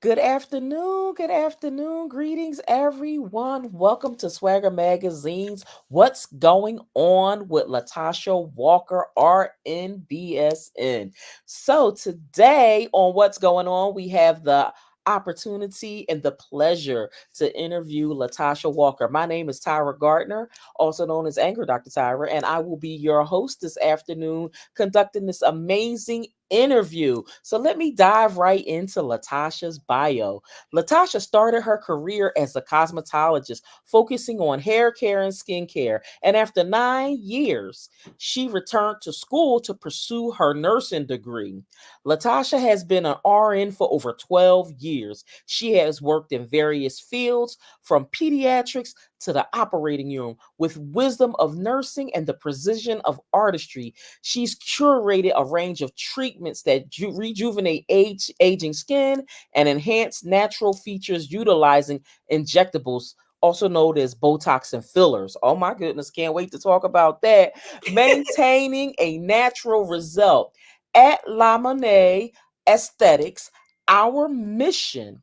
Good afternoon. Good afternoon. Greetings, everyone. Welcome to Swagger Magazine's What's Going On with LaTasha Walker, RNBSN. So, today on What's Going On, we have the opportunity and the pleasure to interview LaTasha Walker. My name is Tyra Gardner, also known as Anger Dr. Tyra, and I will be your host this afternoon conducting this amazing interview. So let me dive right into LaTasha's bio. LaTasha started her career as a cosmetologist, focusing on hair care and skincare. And after 9 years, she returned to school to pursue her nursing degree. LaTasha has been an RN for over 12 years. She has worked in various fields, from pediatrics to the operating room, with wisdom of nursing and the precision of artistry. She's curated a range of treatments that rejuvenate aging skin and enhance natural features utilizing injectables, also known as Botox and fillers. Oh my goodness, can't wait to talk about that. Maintaining a natural result. At La Monet Aesthetics, our mission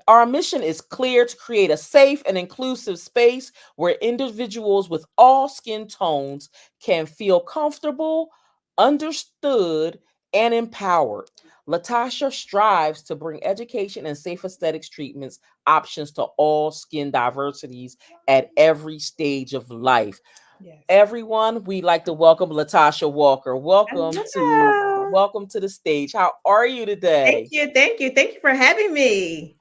our mission is clear: to create a safe and inclusive space where individuals with all skin tones can feel comfortable, understood, and empowered. LaTasha strives to bring education and safe aesthetics treatments options to all skin diversities at every stage of life. Yes. Everyone, we'd like to welcome LaTasha Walker. Hello. Welcome to the stage. How are you Thank today? you. Thank you. Thank you for having me.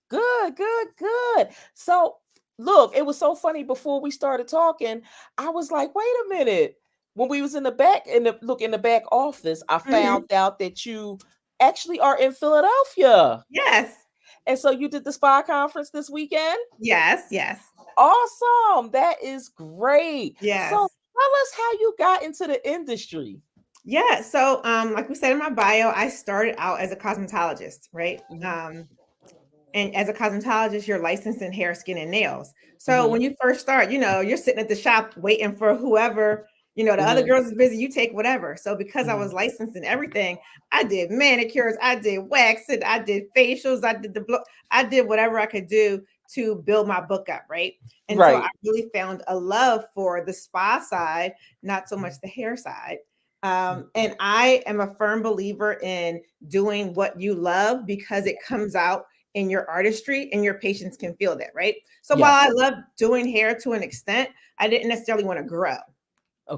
Good, good, good. So, look, it was so funny before we started talking. I was like, wait a minute. When we was in the back in the back office, I Mhm. found out that you actually are in Philadelphia. Yes. And so you did the SPA conference this weekend? Yes. Yes. Awesome. That is great. So, Yes. tell us how you got into the industry. Yeah. So, like we said in my bio, I started out as a cosmetologist, right? Mhm. And as a cosmetologist, you're licensed in hair, skin, and nails. So when Mhm. you first start, you're sitting at the shop waiting for whoever, the other Mhm. girls is busy, you take whatever. So because I was Mhm. licensed in everything, I did manicures, I did waxing, I did facials, I did I did whatever I could do to build my book up, right? And so I Right. really found a love for the spa side, not so much the hair side. And I am a firm believer in doing what you love because it comes out in your artistry and your patients can feel that, right? So while I Yes. love doing hair to an extent, I didn't necessarily want to grow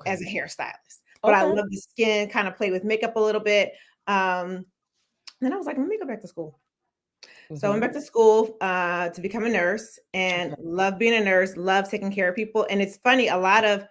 as Okay. a hairstylist, but I Okay. love the skin, kind of play with makeup a little bit. Um, then I was like, let me go back to school. So I went Mhm. back to school to become a nurse and Okay. love being a nurse, love taking care of people. And it's funny, a lot of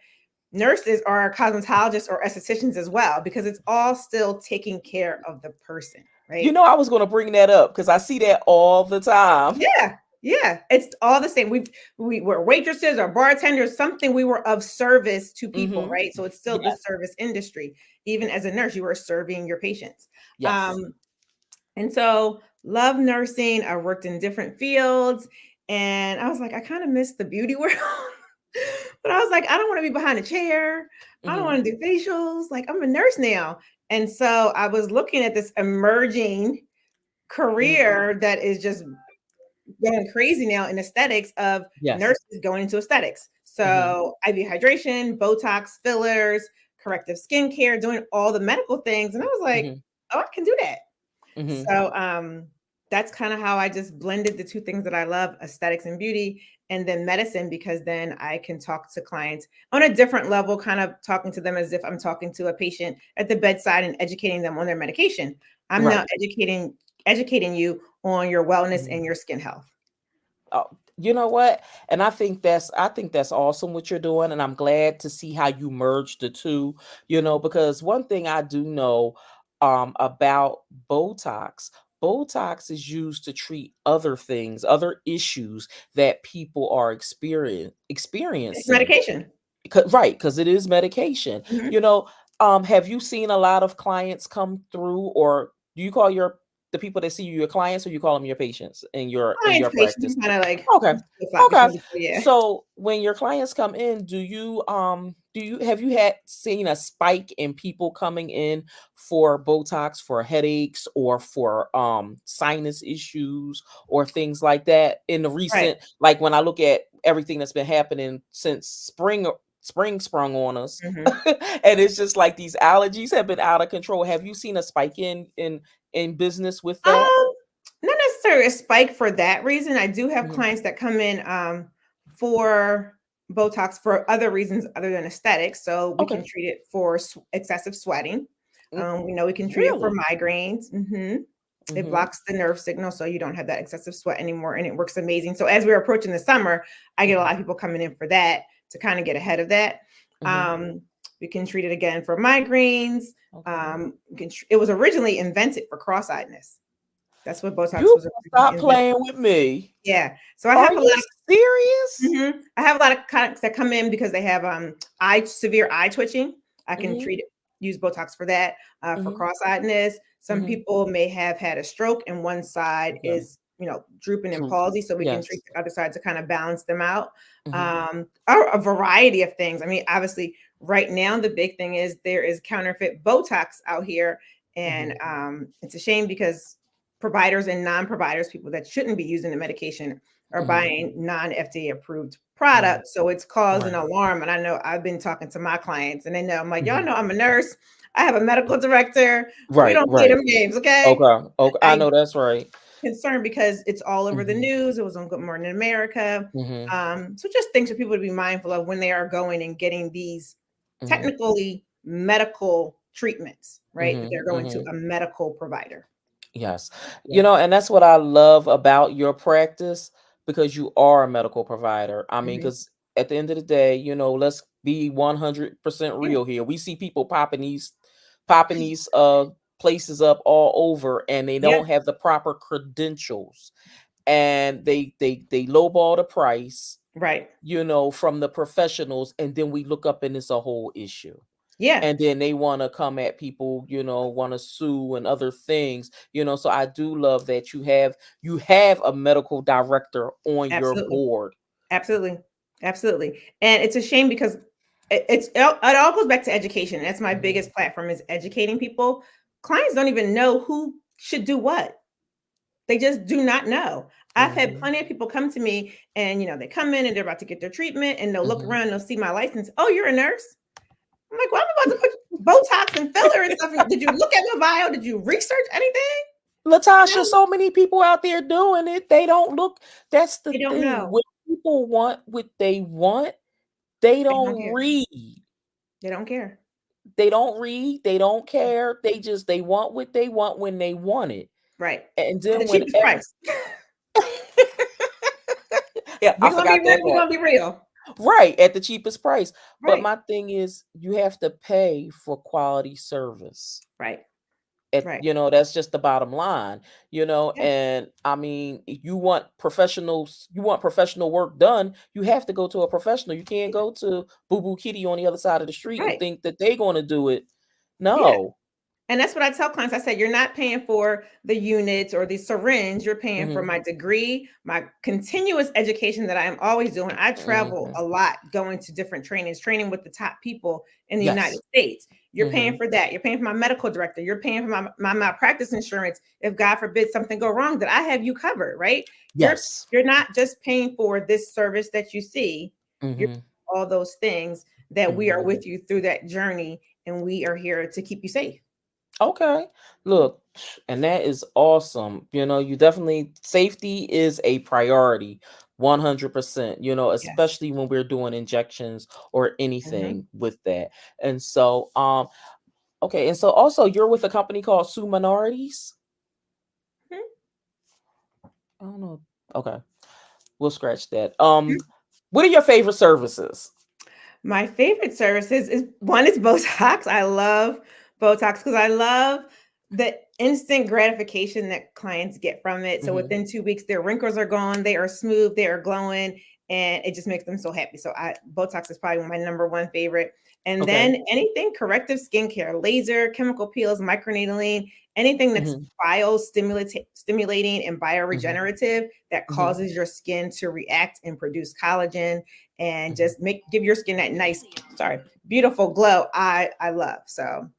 nurses are cosmetologists or estheticians as well, because it's all still taking care of the person, You right? know, I was going to bring that up because I see that all the time. Yeah, yeah, it's all the same. We were waitresses or bartenders, something. We were of service to people, Hmm. right? So it's still the Yes. service industry. Even as a nurse, you were serving your patients. Yes. Um, and so love nursing. I worked in different fields, and I was like, I kind of miss the beauty world. But I was like, I don't want to be behind a chair. I don't Hmm. want to do facials. Like, I'm a nurse now. And so I was looking at this emerging Hmm. career that is just going crazy now in aesthetics, of Yes. nurses going into aesthetics. Hmm. So IV hydration, Botox, fillers, corrective skincare, doing all the medical things. And I was like, Hmm. oh, I can do that. Hmm. So that's kind of how I just blended the two things that I love, aesthetics and beauty, and then medicine, because then I can talk to clients on a different level, kind of talking to them as if I'm talking to a patient at the bedside and educating them on their medication. I'm now Right. educating you on your wellness Mhm. and your skin health. Oh, you know what? And I think that's awesome what you're doing, and I'm glad to see how you merge the two. Because one thing I do know about Botox. Botox is used to treat other things, other issues that people are It's experiencing. medication. Right, because it is medication. Mhm. Have you seen a lot of clients come through, or do you call your the people that see you your clients, or you call them your patients in Clients, your patients, practice? kind of like Okay. flip-flop Okay. between the two, yeah. So when your clients come in, have you had seen a spike in people coming in for Botox for headaches or for sinus issues or things like that in the Right. recent, like when I look at everything that's been happening since spring sprung on us, Hmm. and it's just like these allergies have been out of control. Have you seen a spike in business with that? Um, Not necessarily a spike for that reason. I do have Mhm. clients that come in for Botox for other reasons other than aesthetics. So we can Okay. treat it for excessive sweating. Mm, We know we can treat it for really? migraines. It Mhm. blocks the nerve signal, so you don't have that excessive sweat anymore, and it works amazing. So as we're approaching the summer, I get a lot Mhm. of people coming in for that to kind of get ahead of that. Mhm. Um, we can treat it again for migraines. Okay. It was originally invented for cross-eyedness. That's what Botox You was originally stop invented. playing with me. Yeah. So I Are have a you lot of serious? I have a lot of clients that come in because they have severe eye twitching. I can Mhm. use Botox for that, for Mhm. cross-eyedness. Some Mhm. people may have had a stroke and one side Okay. is, drooping and True. palsy, so we can treat Yes. the other side to kind of balance them out. Mhm. Or a variety of things. I mean, obviously, right now the big thing is there is counterfeit Botox out here, and Mhm. it's a shame because providers and non-providers, people that shouldn't be using the medication, are Mhm. buying non-FDA approved Right. products. So it's caused an Right. alarm. And I know I've been talking to my clients and they know I'm like, y'all Mhm. know I'm a nurse. I have a medical director. We Right. don't play Right. them games, okay? Okay. Okay. I I know that's right. concerned because it's all over the Mhm. news. It was on Good Morning America. Mhm. So just things for people to be mindful of when they are going and getting these Mhm. technically medical treatments, right? That Mhm. they're going to Mhm. a medical provider. Yes. Yeah. And that's what I love about your practice, because you are a medical provider. I mean, Mhm. because at the end of the day, let's be 100% Yeah. real here. We see people popping these places up all over, and they Yeah. don't have the proper credentials, and they lowball the price, Right. from the professionals, and then we look up and it's a whole issue, Yeah. and then they want to come at people, want to sue and other things, so I do love that you have a medical director on your Absolutely. board. Absolutely. Absolutely. And it's a shame because it all goes back to education. That's my Mhm. biggest platform is educating people. Clients don't even know who should do what. They just do not know. I've had Mhm. plenty of people come to me and they come in and they're about to get their treatment and they'll look Mhm. around, they'll see my license. Oh, you're a nurse? I'm like, well, I'm about to put Botox and filler and stuff. Did you look at my bio? Did you research anything? LaTasha, No, so many people out there doing it, they don't look. That's the they don't thing. know. When people want what they want, they They don't don't care. read. They don't care. They don't read, they don't care. They want what they want when they want it. Right. And At the then when cheapest price. yeah, I We're gonna be forgot real. that We're part. gonna be real. Right, at the cheapest price. But Right. my thing is you have to pay for quality service. Right. Right. That's just the bottom line, Yeah. and I mean, if you want professional work done, you have to go to a professional. You can't Yeah. go to Boo Boo Kitty on the other side of the street and Right. think that they're going to do it. Yeah. No. And that's what I tell clients. I said, you're not paying for the units or the syringe. You're paying for Mhm. my degree, my continuous education that I am always doing. I travel Mhm. a lot going to different trainings, training with the top people in the United Yes. States. You're paying Mhm. for that. You're paying for my medical director. You're paying for my malpractice insurance. If God forbid something go wrong, that I have you covered, right? You're Yes. you're not just paying for this service that you see. You're Mhm. all those things that we are Mhm. with you through that journey, and we are here to keep you safe. Okay. Look, and that is awesome. You definitely, safety is a priority, 100%, Yes. especially when we're doing injections or Mhm. anything with that. And so, okay. And so also you're with a company called Sue Minorities. Mhm. I don't know. Okay. We'll scratch that. Mhm. What are your favorite services? My favorite services is one is Botox. I love Botox because I love the instant gratification that clients get from it. So Hmm. within 2 weeks, their wrinkles are gone, they are smooth, they are glowing, and it just makes them so happy. So Botox is probably my number one favorite. And Okay. then anything corrective skincare, laser, chemical peels, microneedling, anything that's Mhm. stimulating and Mhm. bioregenerative that Mhm. causes your skin to react and produce collagen and Mhm. just give your skin that nice, sorry, beautiful glow. I love. So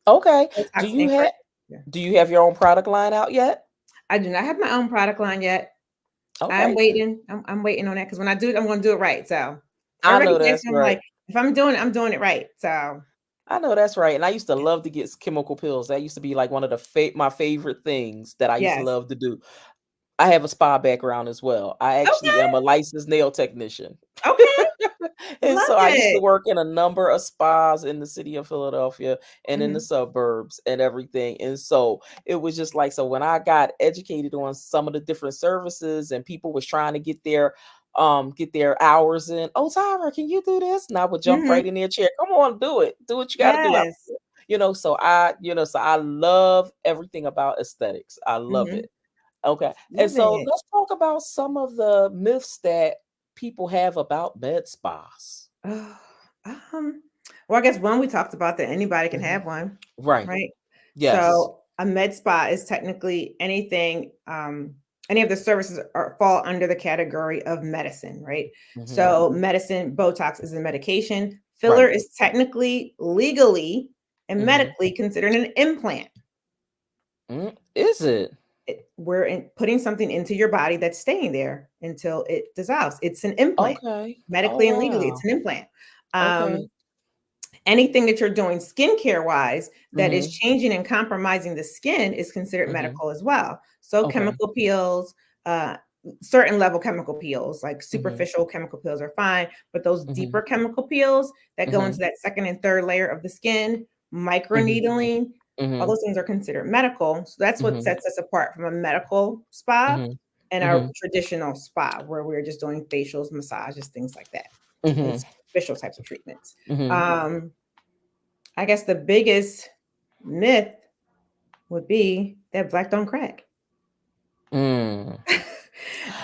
Okay. Do Botox you and have yeah. do you have your own product line out yet? I do not have my own product line yet. I'm Okay. waiting. I'm waiting on that because when I do it, I'm going to do it right. So I everybody know keeps that's asking, I'm right. like, if I'm doing it, I'm doing it right. So I know that's right. And I used to love to get chemical pills. That used to be like one of the my favorite things that I used to yes. love to do. I have a spa background as well. I actually Okay. am a licensed nail technician. Okay. And Love so I used to it. work in a number of spas in the city of Philadelphia and in the Mhm. suburbs and everything. And so it was just like, so when I got educated on some of the different services and people was trying to get their hours in, oh Tyra, can you do this? And I would jump right Mhm. in their chair. Come on, do it. Do what you gotta do. Yes. So I love everything about aesthetics. I love it. Mhm. Okay. And Love so it. let's talk about some of the myths that people have about med spas. Oh, um, well, I guess one we talked about that anybody can Mhm. have one, Right. right? Yes. So a med spa is technically anything, any of the services fall under the category of medicine, right? Mhm. So medicine, Botox is a medication. Filler Right. is technically, legally, and Mhm. medically considered an implant. Is it? We're putting something into your body that's staying there until it dissolves. It's an implant, Okay. Oh, medically and legally. It's wow. an implant. Um, Okay. anything that you're doing skincare wise that is Mhm. changing and compromising the skin is considered Mhm. medical as well. So Okay. chemical peels, uh, certain level chemical peels, like Mhm. superficial chemical peels are fine, but those Mhm. deeper chemical peels that go into Mhm. that second and third layer of the skin, Mhm. microneedling, all Mhm. those things are considered medical. So that's what Mhm. sets us apart from a medical spa Mhm. and our Mhm. traditional spa where we're just doing facials, massages, things like that, and Mhm. superficial types of treatments. Mhm. Um, I guess the biggest myth would be that black don't crack. Mm.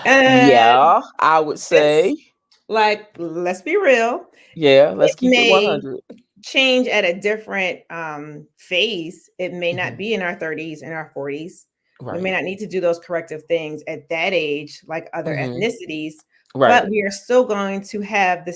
And Yeah, I would it's say. like, let's be real, Yeah, it let's keep it may 100. change at a different phase. It may not Mhm. be in our 30s and our 40s. We may Right. not need to do those corrective things at that age, like other Mhm. ethnicities, Right. but we are still going to have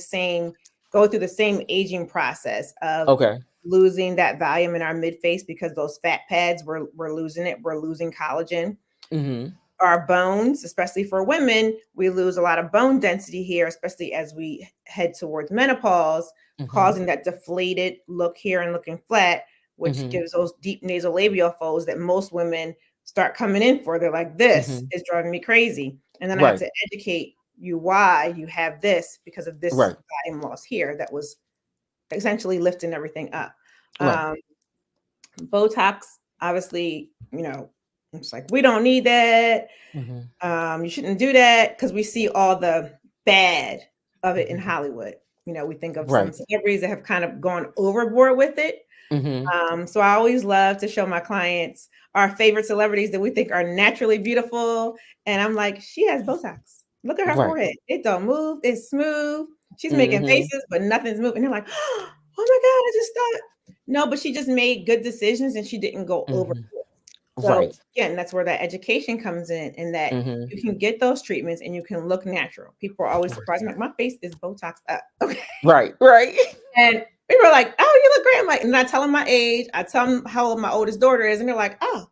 go through the same aging process of Okay. losing that volume in our mid face because those fat pads, we're losing it. We're losing collagen. Mhm. Our bones, especially for women, we lose a lot of bone density here, especially as we head towards menopause, Mhm. causing that deflated look here and looking flat, which Mhm. gives those deep nasolabial folds that most women start coming in for. They're like, this Mhm. is driving me crazy. And then I have Right. to educate you why you have this because of this Right. volume loss here that was essentially lifting everything up. Right. Um, Botox, obviously, it's like, we don't need that. Mhm. You shouldn't do that because we see all the bad of it in Mhm. Hollywood. We think of some Right. celebrities that have kind of gone overboard with it. Mhm. So I always love to show my clients our favorite celebrities that we think are naturally beautiful. And I'm like, she has Botox. Look at her Right. forehead. It don't move. It's smooth. She's making Mhm. faces, but nothing's moving. They're like, oh my God, I just thought. No, but she just made good decisions and she didn't go over. Mhm. So Right. again, that's where that education comes in that Mhm. you can get those treatments and you can look natural. People are always surprised. I'm like, my face is Botox up. Okay. Right. Right. And people are like, oh, you look great. I'm like, and I tell them my age. I tell them how old my oldest daughter is. And they're like, oh,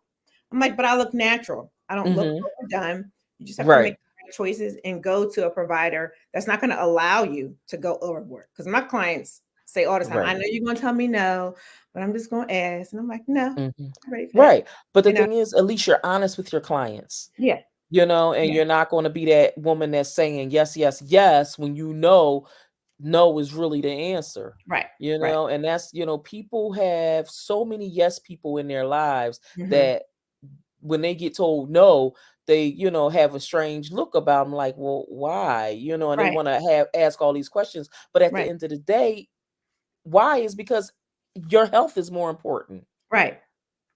I'm like, but I look natural. I don't look Mhm. overdone. You just have to make Right. the right choices and go to a provider that's not going to allow you to go overboard. Because my clients say all the time, I Right. know you're going to tell me no, but I'm just going to ask. And I'm like, no, Mhm. I'm ready for that. Right. But the You know? thing is, at least you're honest with your clients. Yeah. And Yeah. you're not going to be that woman that's saying yes, yes, yes when no is really the answer. Right. Right. And that's, people have so many yes people in their lives Mhm. that when they get told no, they, have a strange look about them like, well, why? And they Right. want to ask all these questions. But at the Right. end of the day, why is because your health is more important. Right.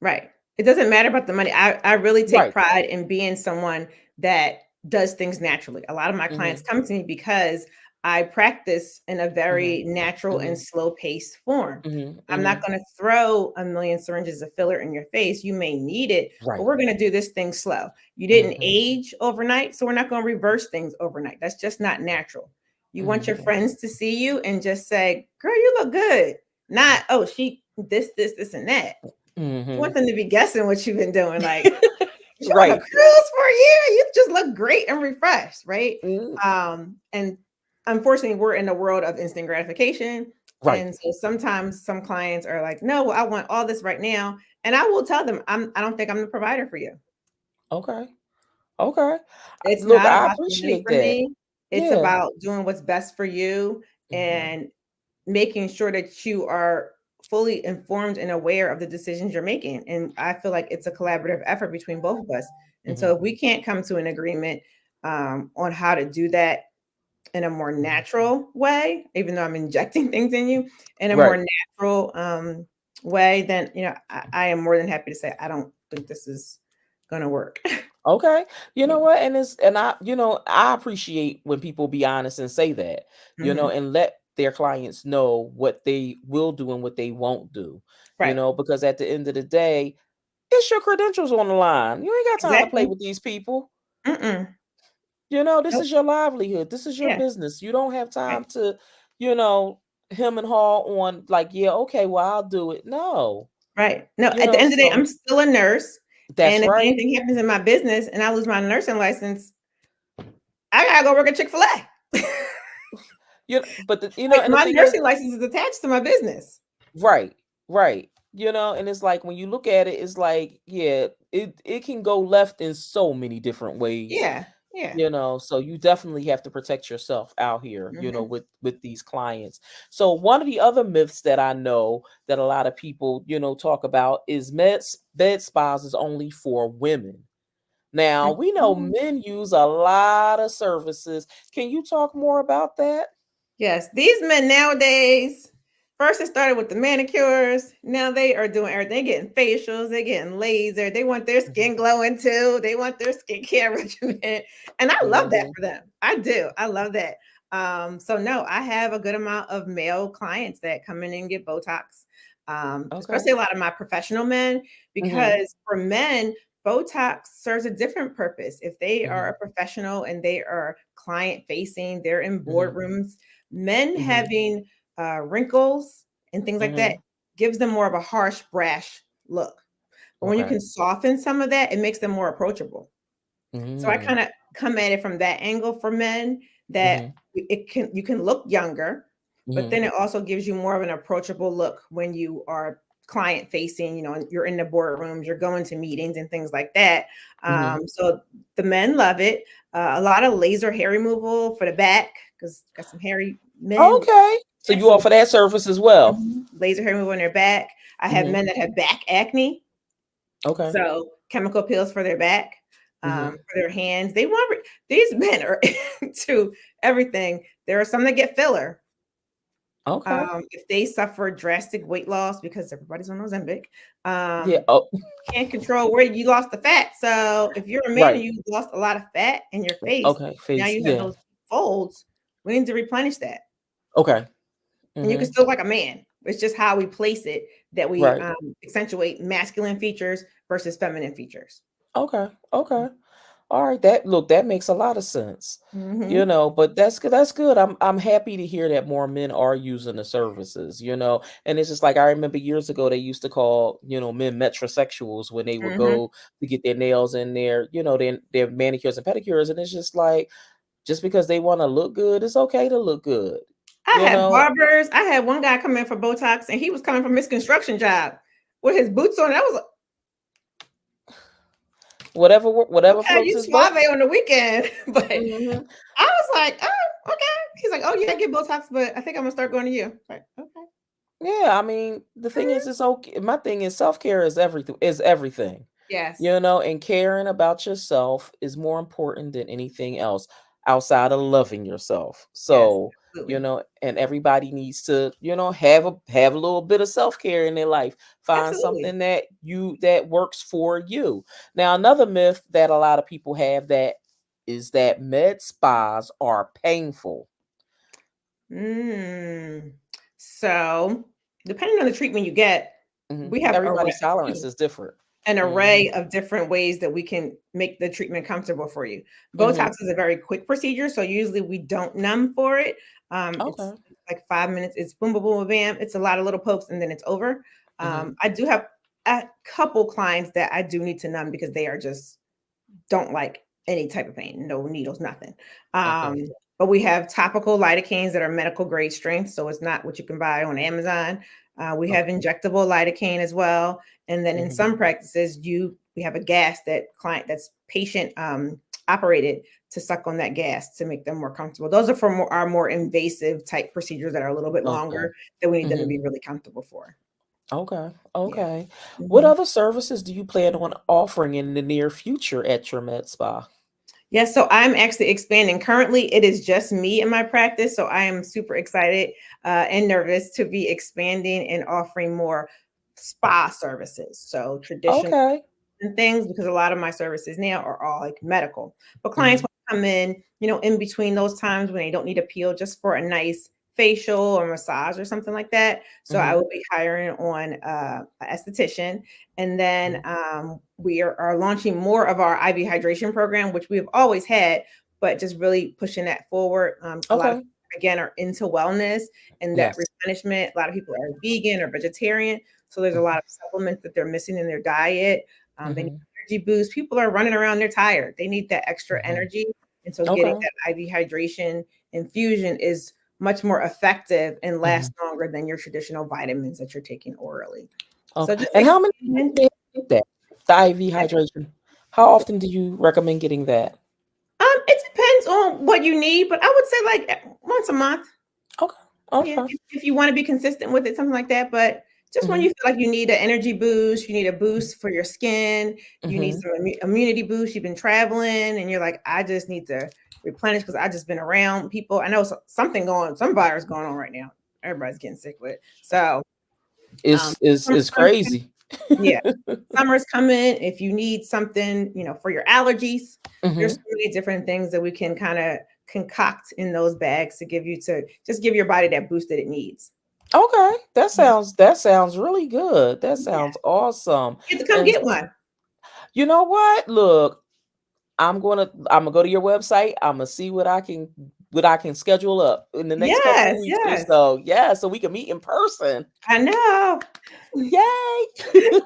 Right. It doesn't matter about the money. I really take Right. pride in being someone that does things naturally. A lot of my clients Mhm. come to me because I practice in a Mhm. very natural and Mhm. slow paced form. Mhm. I'm not Mhm. going to throw a million syringes of filler in your face. You may need it, but Right. we're going to do this thing slow. You didn't Mhm. age overnight, so we're not going to reverse things overnight. That's just not natural. You want your Mhm. friends to see you and just say, "Girl, you look good." Not, "Oh, she this and that." You want Mhm. them to be guessing what you've been doing. Like, "Did you on a Right. cruise for a year? You just look great and refreshed," right? Mhm. And unfortunately, we're in a world of instant gratification. Right. And so sometimes some clients are like, "No, well, I want all this right now." And I will tell them, I don't think I'm the provider for you. Okay. Okay. It's Look, not I about the money appreciate for that. me. It's Yeah. about doing what's best for you Mhm. and making sure that you are fully informed and aware of the decisions you're making. And I feel like it's a collaborative effort between both of us. And so Mhm. if we can't come to an agreement on how to do that in a more Mhm. natural way, even though I'm injecting things in you in a more Right. natural way, then I am more than happy to say I don't think this is gonna work. Okay. You Yeah. know what? I appreciate when people be honest and say that, Hmm. and let their clients know what they will do and what they won't do. Right. Because at the end of the day, it's your credentials on the line. You ain't got time to play Exactly. with these people. Mm-mm. This Nope. is your livelihood. This is your Yeah. business. You don't have Right. time to, you know, him and haw on like, yeah, okay, well, I'll do it. No, Right. No, at the end of the day, so I'm still a nurse. that's And if right. anything happens in my business and I lose my nursing license, I gotta go work at Chick-fil-A. Like And the my thing is, nursing license is attached to my business. right, right. And it's like when you look at it, it's like, yeah, it can go left in so many different ways. Yeah. Yeah. So you definitely have to protect yourself out here, Hmm. with these clients. So one of the other myths that I know that a lot of people, talk about is bed spas is only for women. Now, we know Mhm. men use a lot of services. Can you talk more about that? Yes, these men nowadays, first it started with the manicures. Now they are doing everything. They getting facials, they getting laser. They want their Mhm, skin glowing too. They want their skincare regimen. And I love that mhm, for them. I do. I love that. So no, I have a good amount of male clients that come in and get Botox. okay. Especially a lot of my professional men, Mhm, because for men, Botox serves a different purpose. If they are a mhm, professional and they are client facing, they're in mhm, boardrooms, men mhm, having wrinkles and things like that mhm. gives them more of a harsh, brash look. But when you Okay. can soften some of that, it makes them more approachable. So I Mm, kind of come at it from that angle for men, that mhm, you can look younger, but mhm, then it also gives you more of an approachable look when you are client facing, and you're in the boardrooms, you're going to meetings and things like that. mhm. So the men love it. A lot of laser hair removal for the back, because got some hairy men with Okay. So back, you so offer that service as well? laser hair removal on their back. I have Mhm. men that have back acne, Okay. so chemical peels for their back, Mhm. for their hands. These men are into everything. There are some that get filler. Okay. If they suffer drastic weight loss because everybody's on Ozempic, Yeah. um, Oh, can't control where you lost the fat. So if you're a man and right. you lost a lot of fat in your face, Okay. now Face. you have Yeah. those folds. We need to replenish that. Okay. And you can Mhm. still look like a man. It's just how we place it that we Right. accentuate masculine features versus feminine features. Okay. Okay. All right. That makes a lot of sense. Hmm. But that's good. That's good. I'm happy to hear that more men are using the services, And it's just like I remember years ago they used to call, men metrosexuals when they would Hmm. go to get their nails in their, their manicures and pedicures. And it's just like just because they want to look good, it's okay to look good. I You had know, barbers. I had one guy come in for Botox, and he was coming from his construction job with his boots on. I was whatever okay, floats you his boat. suave on the weekend, but Mhm. I was like, oh, okay. He's like, oh yeah, I get Botox, but I think I'm gonna start going to you. Like, okay. Yeah, I mean, the thing is, it's okay. My thing is self-care is everything, Yes, and caring about yourself is more important than anything else outside of loving yourself. yes, So, absolutely, and everybody needs to, have a little bit of self-care in their life. Find absolutely. something that works for you. Now, another myth that a lot of people have that is that med spas are painful. Mm. So, depending on the treatment you get, we have Everybody's tolerance is different. an Mhm. array of different ways that we can make the treatment comfortable for you. Botox Mhm. is a very quick procedure, so usually we don't numb for it. It's Okay. like 5 minutes. It's boom, boom, boom, bam. It's a lot of little pokes, and then it's over. Mhm. I do have a couple clients that I do need to numb because they are just don't like any type of pain, no needles, nothing. Okay. But we have topical lidocaines that are medical grade strength, so it's not what you can buy on Amazon. We have Okay. injectable lidocaine as well, and then in Mhm. some practices, we have a gas that's patient operated to suck on that gas to make them more comfortable. Those are for our more invasive type procedures that are a little bit Okay. longer that we need them to Mhm. be really comfortable for. Okay. Yeah. Okay. What Mhm. other services do you plan on offering in the near future at your med spa? Yes, so I'm actually expanding. Currently, it is just me in my practice, so I am super excited and nervous to be expanding and offering more spa services. So traditional Okay. and things because a lot of my services now are all like medical. But clients Mhm. will come in, in between those times when they don't need a peel just for a nice facial or massage or something like that. So I Mhm. will be hiring on an esthetician. And then Mhm. we are launching more of our IV hydration program, which we've always had, but just really pushing that forward. A lot of Okay. people, again, are into wellness and that Yes. replenishment. A lot of people are vegan or vegetarian. So there's a lot of supplements that they're missing in their diet. They need Mhm. energy boost. People are running around, they're tired. They need that extra Mhm. energy. And so getting Okay. that IV hydration infusion is much more effective and lasts Mhm. longer than your traditional vitamins that you're taking orally. So Okay. just And how many times expand. do you get that? The IV hydration. How often do you recommend getting that? It depends on what you need, but I would say like once a month. Okay. Yeah, Okay. if you want to be consistent with it, something like that. But just when Mhm. you feel like you need an energy boost, you need a boost for your skin, you need Mhm. some immunity boost. You've been traveling, and you're like, I just need to replenish because I just been around people. I know some virus going on right now. Everybody's getting sick with it. So, um, Is summertime coming- crazy. yeah, summer's coming. If you need something, for your allergies, there's so Mhm. many different things that we can kind of concoct in those bags to just give your body that boost that it needs. Okay. Yeah. That sounds really good. That Yeah. sounds awesome. You have to come And get one. you know what? Look, I'm gonna go to your website. I'm gonna see what I can schedule up in the next couple of Yes, weeks or yes. so. Yeah, so we can meet in person. I know. Yay!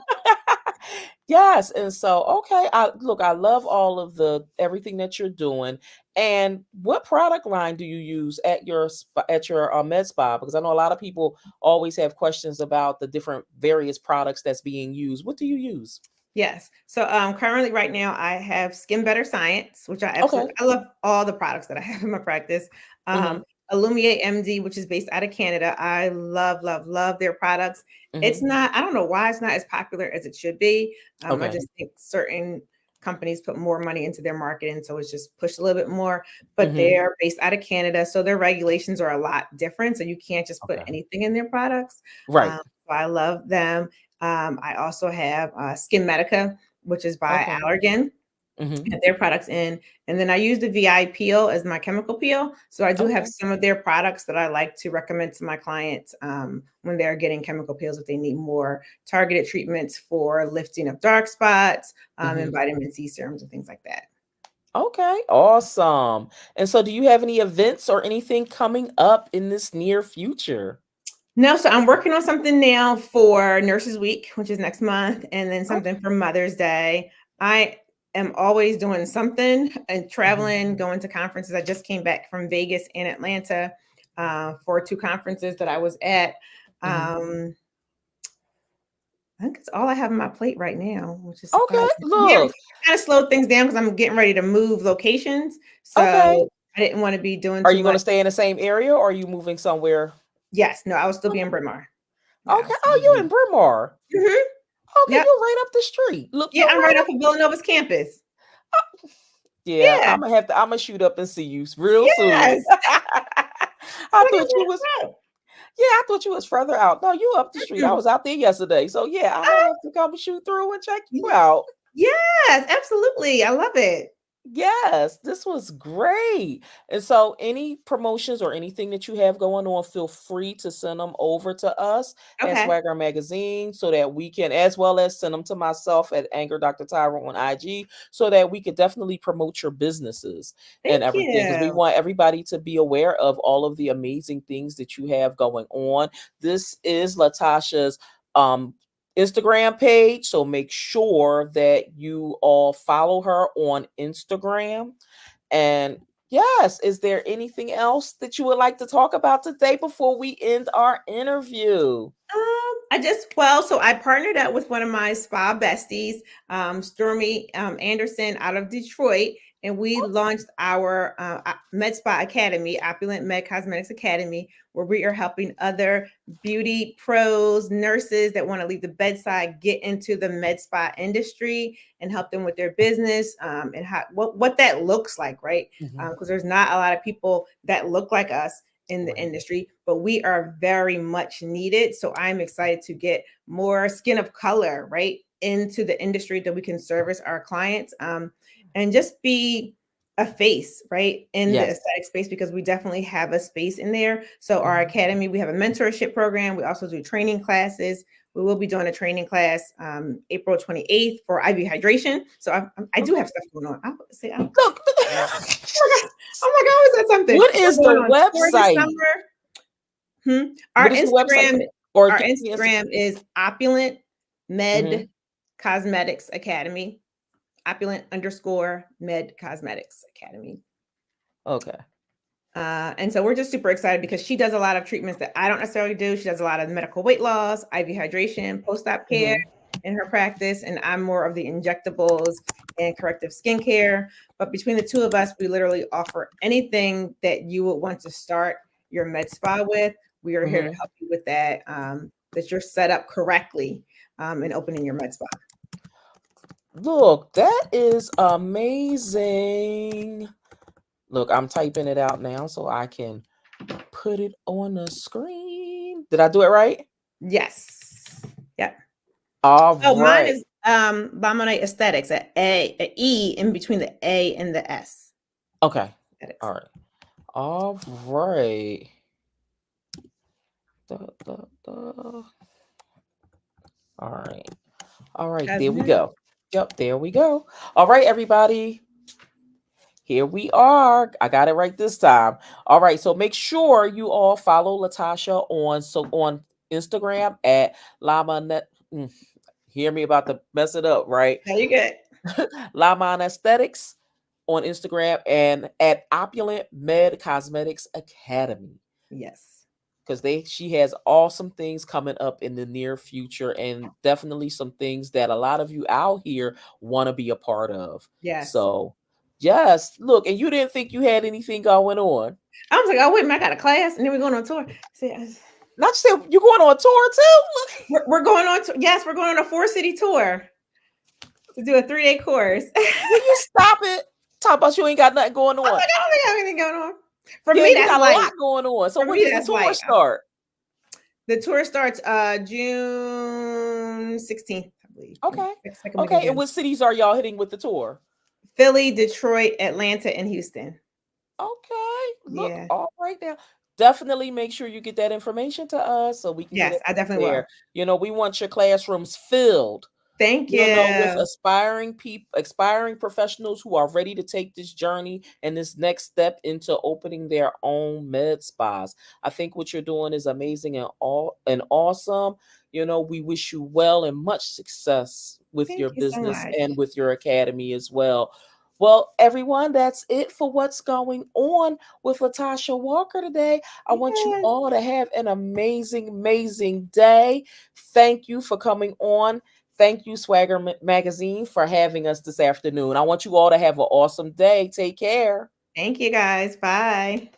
Yes, and so okay, I love all of the everything that you're doing. And what product line do you use at your at your med spa? Because I know a lot of people always have questions about the different various products that's being used. What do you use? Yes. So currently right now I have Skin Better Science, which Okay. I love all the products that I have in my practice. Mm-hmm. Illumiate MD, which is based out of Canada. I love, love, love their products. Mm-hmm. I don't know why it's not as popular as it should be. I Okay. just think certain companies put more money into their marketing, so it's just pushed a little bit more. But Mm-hmm. they're based out of Canada, so their regulations are a lot different. So you can't just put Okay. anything in their products. Right. So I love them. I also have Skin Medica, which is by Okay. Allergan. Mm-hmm. Have their products in, and then I use the VI peel as my chemical peel. So I do have Okay. some of their products that I like to recommend to my clients when they're getting chemical peels if they need more targeted treatments for lifting of dark spots and Mm-hmm. vitamin C serums and things like that. Okay. Awesome. And so do you have any events or anything coming up in this near future? No, so I'm working on something now for Nurses Week, which is next month, and then Okay. something for Mother's Day. I am always doing something and Mhm. traveling, going to conferences. I just came back from Vegas and Atlanta for two conferences that I was at. Mhm. Um, I think it's all I have on my plate right now, which is Okay. surprising. Yeah, Look. kind of slowed things down because I'm getting ready to move locations. Okay. So I didn't want to be doing Are too you going to much. stay in the same area or are you moving somewhere? Yes, no, I will still be Okay. in Bryn Mawr. Yeah, I'll Okay. still Oh, be you in in Bryn Mawr. Bryn Mawr. Okay, Yep. you're right up the street. Look, Yeah, you're I'm right right off up. of Villanova's campus. Yeah, Yeah. I'm gonna shoot up and see you real soon. Yes. I Like I thought you was said, Yeah, I thought you was further out. No, you up the street. I mm, was out there yesterday. So yeah, I might ah, have to come shoot through and check yeah. you out. Yes, absolutely. I love it. Yes, this was great. And so, any promotions or anything that you have going on, feel free to send them over to us at Okay. Swagger Magazine so that we can, as well as send them to myself at Anger Dr. Tyra on IG, so that we could definitely promote your businesses and Thank everything. Because we you. want everybody to be aware of all of the amazing things that you have going on. This is LaTasha's um Instagram page. So make sure that you all follow her on Instagram. And yes, is there anything else that you would like to talk about today before we end our interview? So I partnered up with one of my spa besties, Stormy Anderson out of Detroit, and we launched our Med Spa Academy, Opulent Med Cosmetics Academy, where we are helping other beauty pros, nurses that want to leave the bedside get into the med spa industry and help them with their business, and how what that looks like, right? Mhm. Because there's not a lot of people that look like us in the Right. industry, but we are very much needed. So I'm excited to get more skin of color, right, into the industry that we can service our clients, and just be a face, right, in the Yes. aesthetic space, because we definitely have a space in there. So our Mhm. academy, we have a mentorship program. We also do training classes. We will be doing a training class April 28th for IV hydration. So I do Okay. have stuff going on. I'll say, oh Look. my God, oh my God, I said something. What We're is the going on tour this website? summer. Our What is the website for Instagram, that? Or our give me Instagram. Instagram is Opulent Med Mhm. Cosmetics Academy. Opulent underscore Med Cosmetics Academy. Okay. And so we're just super excited because she does a lot of treatments that I don't necessarily do. She does a lot of medical weight loss, IV hydration, post-op care Mhm. in her practice, and I'm more of the injectables and corrective skincare. But between the two of us, we literally offer anything that you would want to start your med spa with. We are here to Mhm. help you with that, that you're set up correctly in opening your med spa. Look, that is amazing. Look, I'm typing it out now so I can put it on the screen. Did I do it right? Yes. Yep. All Oh, mine right. is Laminate Aesthetics, a E in between the A and the S. Okay. Aesthetics. All right. All right. Da, da, da. All right. All right. There we Cosmetics. go. Yep. There we go. All right, everybody. Here we are. I got it right this time. All right. So make sure you all follow LaTasha on Instagram at Lama Net. Hear me about to mess it up, right? Now you good. Laman Aesthetics on Instagram and at Opulent Med Cosmetics Academy. Yes. Because she has awesome things coming up in the near future, and definitely some things that a lot of you out here want to be a part of. Yes. So yes, look, and you didn't think you had anything going on. I was like, oh wait a minute, I got a class, and then we're going on tour. See, Not just say you going on tour too. Look, we're going on. Yes, we're going on a 4-city tour to do a 3-day course. I was will you stop it? Talk about you ain't got nothing going like, on. I don't think I have anything going on. For Yeah, me, you that's got a lot light. going on. So For when me, does the that's tour light. start? The tour starts June 16th, I believe. Okay. Second week of Okay. And June. what cities are y'all hitting with the tour? Philly, Detroit, Atlanta, and Houston. Okay. Look, Yeah. all right now. Definitely make sure you get that information to us so we can get Yes, it I out definitely will. there. We want your classrooms filled, Thank with you. aspiring people, aspiring professionals who are ready to take this journey and this next step into opening their own med spas. I think what you're doing is amazing and awesome. We wish you well and much success with Thank your you so business much. and with your academy as well. Well, everyone, that's it for what's going on with LaTasha Walker today. I want you Yes. all to have an amazing, amazing day. Thank you for coming on. Thank you, Swagger Magazine, for having us this afternoon. I want you all to have an awesome day. Take care. Thank you guys. Bye.